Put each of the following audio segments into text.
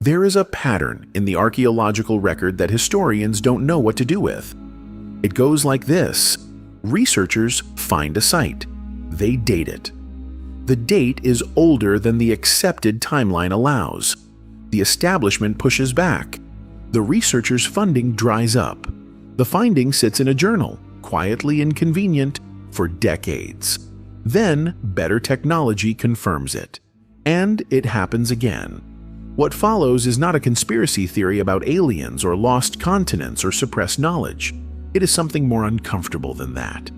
There is a pattern in the archaeological record that historians don't know what to do with. It goes like this. Researchers find a site. They date it. The date is older than the accepted timeline allows. The establishment pushes back. The researcher's funding dries up. The finding sits in a journal, quietly inconvenient, for decades. Then, better technology confirms it. And it happens again. What follows is not a conspiracy theory about aliens or lost continents or suppressed knowledge. It is something more uncomfortable than that.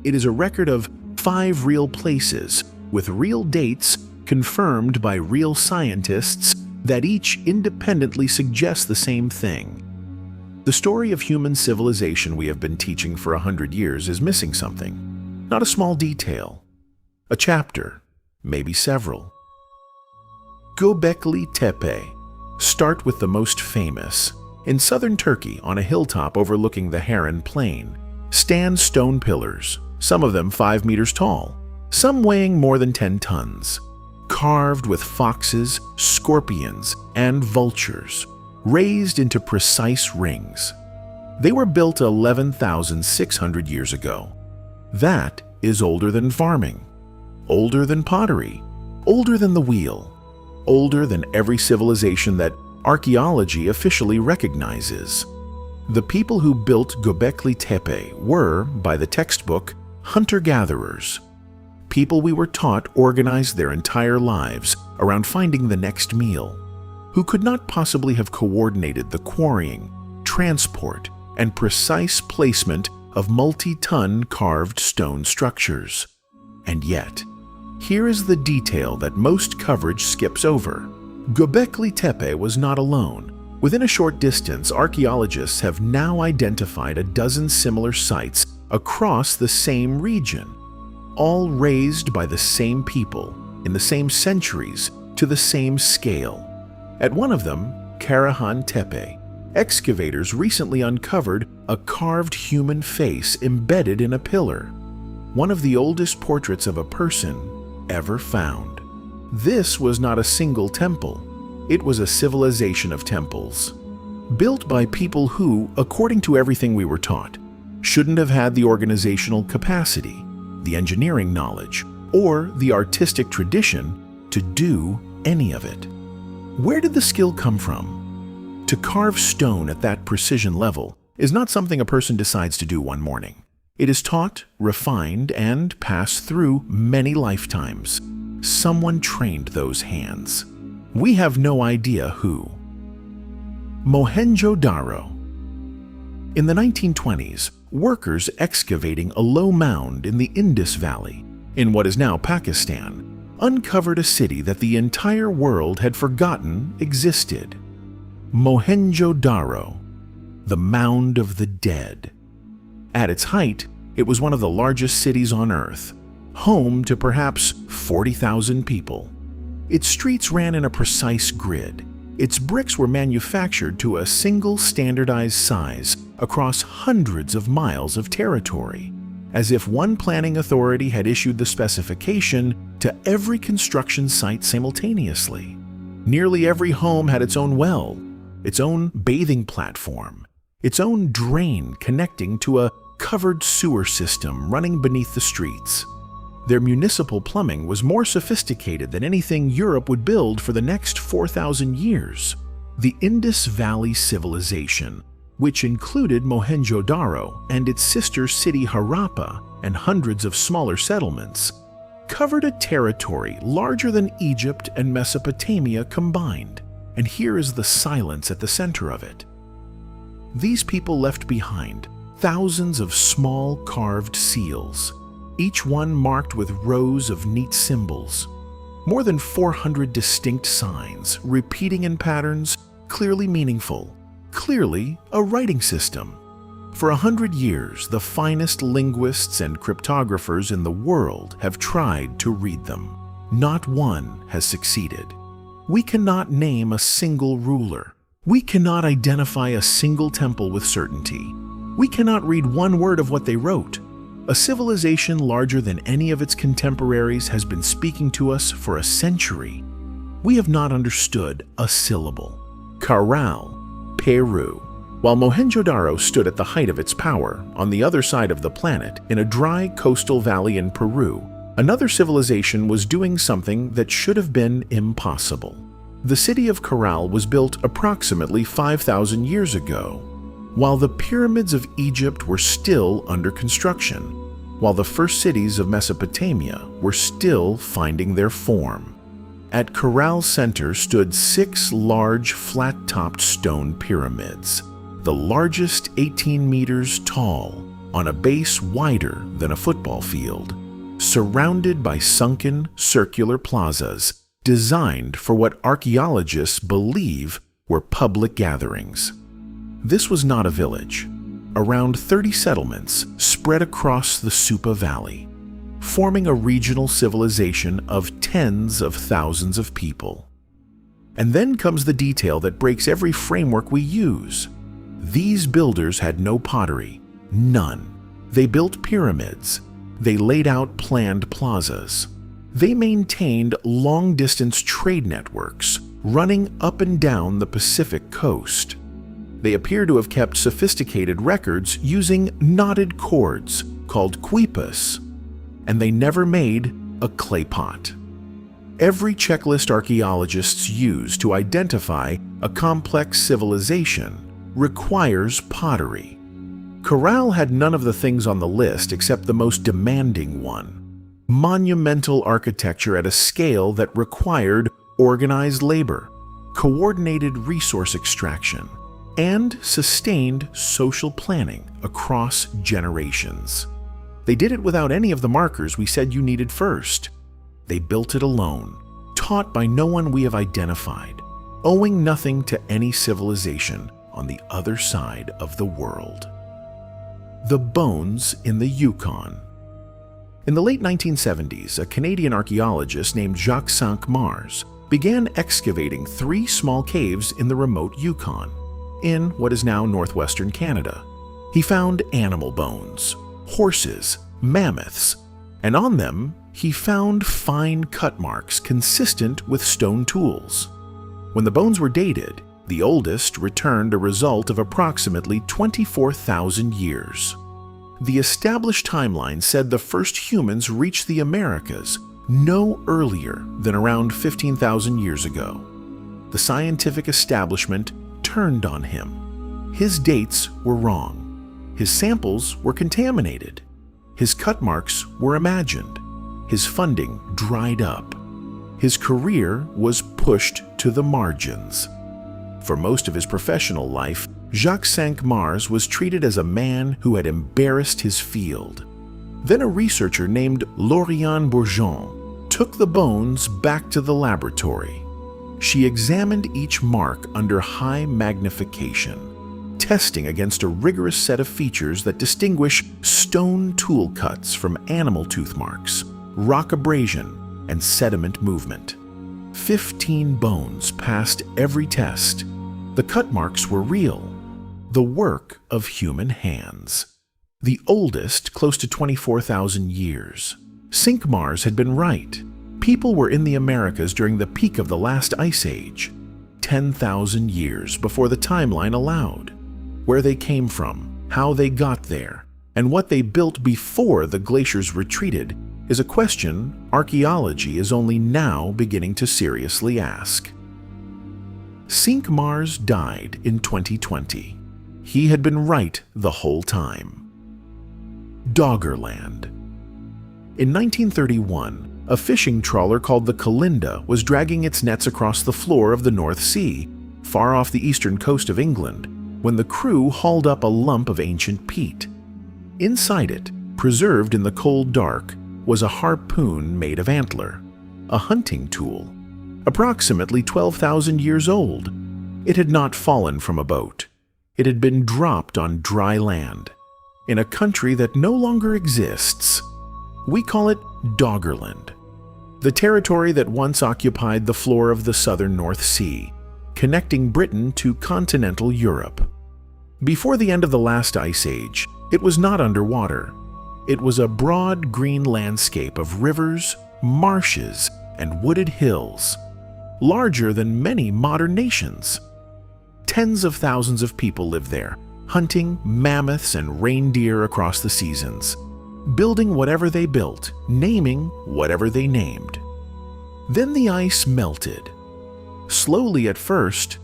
It is a record of 5 real places, with real dates confirmed by real scientists that each independently suggest the same thing. The story of human civilization we have been teaching for 100 years is missing something. Not a small detail. A chapter, maybe several. Göbekli Tepe. Start with the most famous. In southern Turkey, on a hilltop overlooking the Harran Plain, stand stone pillars, some of them 5 meters tall, some weighing more than 10 tons, carved with foxes, scorpions, and vultures, raised into precise rings. They were built 11,600 years ago. That is older than farming, older than pottery, older than the wheel, older than every civilization that archaeology officially recognizes. The people who built Göbekli Tepe were, by the textbook, hunter-gatherers. People we were taught organized their entire lives around finding the next meal, who could not possibly have coordinated the quarrying, transport, and precise placement of multi-ton carved stone structures. And yet, here is the detail that most coverage skips over. Göbekli Tepe was not alone. Within a short distance, archaeologists have now identified a dozen similar sites across the same region, all raised by the same people, in the same centuries, to the same scale. At one of them, Karahan Tepe, excavators recently uncovered a carved human face embedded in a pillar, one of the oldest portraits of a person ever found. This was not a single temple. It was a civilization of temples, built by people who, according to everything we were taught, shouldn't have had the organizational capacity, the engineering knowledge, or the artistic tradition to do any of it. Where did the skill come from? To carve stone at that precision level is not something a person decides to do one morning. It is taught, refined, and passed through many lifetimes. Someone trained those hands. We have no idea who. Mohenjo-Daro. In the 1920s, workers excavating a low mound in the Indus Valley, in what is now Pakistan, uncovered a city that the entire world had forgotten existed. Mohenjo-Daro, the Mound of the Dead. At its height, it was one of the largest cities on Earth, home to perhaps 40,000 people. Its streets ran in a precise grid. Its bricks were manufactured to a single standardized size across hundreds of miles of territory, as if one planning authority had issued the specification to every construction site simultaneously. Nearly every home had its own well, its own bathing platform, its own drain connecting to a covered sewer system running beneath the streets. Their municipal plumbing was more sophisticated than anything Europe would build for the next 4,000 years. The Indus Valley Civilization, which included Mohenjo-Daro and its sister city Harappa and hundreds of smaller settlements, covered a territory larger than Egypt and Mesopotamia combined. And here is the silence at the center of it. These people left behind thousands of small carved seals, each one marked with rows of neat symbols. More than 400 distinct signs, repeating in patterns, clearly meaningful, clearly a writing system. For 100 years, the finest linguists and cryptographers in the world have tried to read them. Not one has succeeded. We cannot name a single ruler. We cannot identify a single temple with certainty. We cannot read one word of what they wrote. A civilization larger than any of its contemporaries has been speaking to us for a century. We have not understood a syllable. Caral, Peru. While Mohenjo-Daro stood at the height of its power on the other side of the planet in a dry coastal valley in Peru, another civilization was doing something that should have been impossible. The city of Caral was built approximately 5,000 years ago, while the pyramids of Egypt were still under construction, while the first cities of Mesopotamia were still finding their form. At Caral's center stood 6 large flat-topped stone pyramids, the largest 18 meters tall, on a base wider than a football field, surrounded by sunken circular plazas designed for what archaeologists believe were public gatherings. This was not a village. Around 30 settlements spread across the Supa Valley, forming a regional civilization of tens of thousands of people. And then comes the detail that breaks every framework we use. These builders had no pottery, none. They built pyramids. They laid out planned plazas. They maintained long-distance trade networks running up and down the Pacific coast. They appear to have kept sophisticated records using knotted cords called quipas, and they never made a clay pot. Every checklist archaeologists use to identify a complex civilization requires pottery. Caral had none of the things on the list except the most demanding one: monumental architecture at a scale that required organized labor, coordinated resource extraction, and sustained social planning across generations. They did it without any of the markers we said you needed first. They built it alone, taught by no one we have identified, owing nothing to any civilization on the other side of the world. The bones in the Yukon. In the late 1970s, a Canadian archaeologist named Jacques Cinq-Mars began excavating 3 small caves in the remote Yukon, in what is now northwestern Canada. He found animal bones, horses, mammoths, and on them he found fine cut marks consistent with stone tools. When the bones were dated, the oldest returned a result of approximately 24,000 years. The established timeline said the first humans reached the Americas no earlier than around 15,000 years ago. The scientific establishment turned on him. His dates were wrong. His samples were contaminated. His cut marks were imagined. His funding dried up. His career was pushed to the margins. For most of his professional life, Jacques Cinq-Mars was treated as a man who had embarrassed his field. Then a researcher named Lauriane Bourgeon took the bones back to the laboratory. She examined each mark under high magnification, testing against a rigorous set of features that distinguish stone tool cuts from animal tooth marks, rock abrasion, and sediment movement. 15 bones passed every test. The cut marks were real, the work of human hands. The oldest, close to 24,000 years. Cinq-Mars had been right. People were in the Americas during the peak of the last ice age, 10,000 years before the timeline allowed. Where they came from, how they got there, and what they built before the glaciers retreated is a question archaeology is only now beginning to seriously ask. Cinq-Mars died in 2020. He had been right the whole time. Doggerland. In 1931, a fishing trawler called the Kalinda was dragging its nets across the floor of the North Sea, far off the eastern coast of England, when the crew hauled up a lump of ancient peat. Inside it, preserved in the cold dark, was a harpoon made of antler, a hunting tool, approximately 12,000 years old. It had not fallen from a boat. It had been dropped on dry land, in a country that no longer exists. We call it Doggerland, the territory that once occupied the floor of the southern North Sea, connecting Britain to continental Europe. Before the end of the last ice age, it was not underwater. It was a broad green landscape of rivers, marshes, and wooded hills, larger than many modern nations. Tens of thousands of people live there, hunting mammoths and reindeer across the seasons, building whatever they built, naming whatever they named. Then the ice melted. Slowly at first,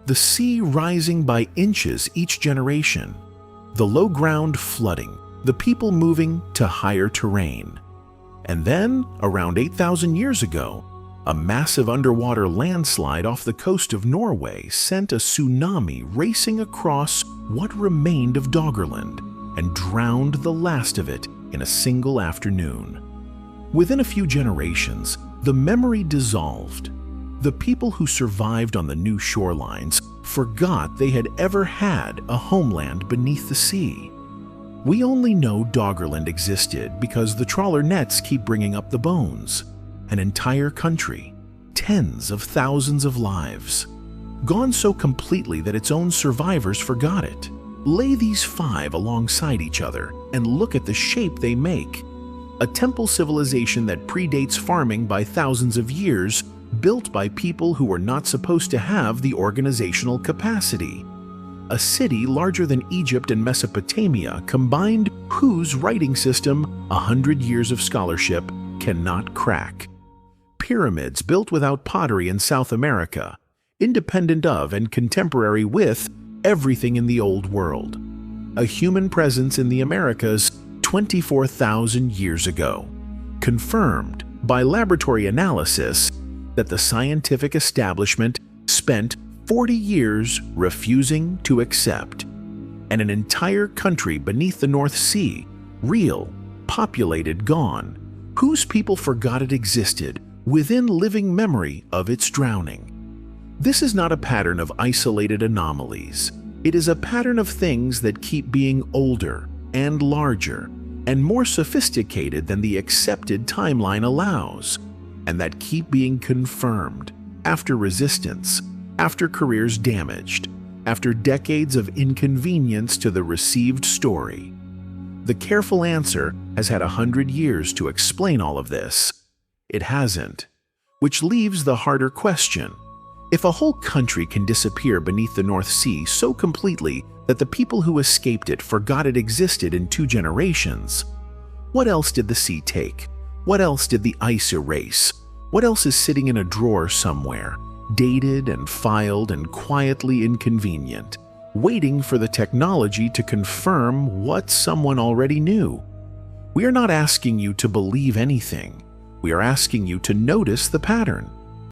the sea rising by inches each generation, the low ground flooding, the people moving to higher terrain. And then, around 8,000 years ago, a massive underwater landslide off the coast of Norway sent a tsunami racing across what remained of Doggerland and drowned the last of it in a single afternoon. Within a few generations, the memory dissolved. The people who survived on the new shorelines forgot they had ever had a homeland beneath the sea. We only know Doggerland existed because the trawler nets keep bringing up the bones. An entire country, tens of thousands of lives, gone so completely that its own survivors forgot it. Lay these 5 alongside each other and look at the shape they make. A temple civilization that predates farming by thousands of years, built by people who were not supposed to have the organizational capacity. A city larger than Egypt and Mesopotamia combined, whose writing system 100 years of scholarship cannot crack. Pyramids built without pottery in South America, independent of and contemporary with everything in the Old World. A human presence in the Americas 24,000 years ago, confirmed by laboratory analysis that the scientific establishment spent 40 years refusing to accept. And an entire country beneath the North Sea, real, populated, gone, whose people forgot it existed within living memory of its drowning. This is not a pattern of isolated anomalies. It is a pattern of things that keep being older and larger and more sophisticated than the accepted timeline allows, and that keep being confirmed after resistance, after careers damaged, after decades of inconvenience to the received story. The careful answer has had 100 years to explain all of this. It hasn't, which leaves the harder question. If a whole country can disappear beneath the North Sea so completely that the people who escaped it forgot it existed in 2 generations, what else did the sea take? What else did the ice erase? What else is sitting in a drawer somewhere, dated and filed and quietly inconvenient, waiting for the technology to confirm what someone already knew? We are not asking you to believe anything. We are asking you to notice the pattern.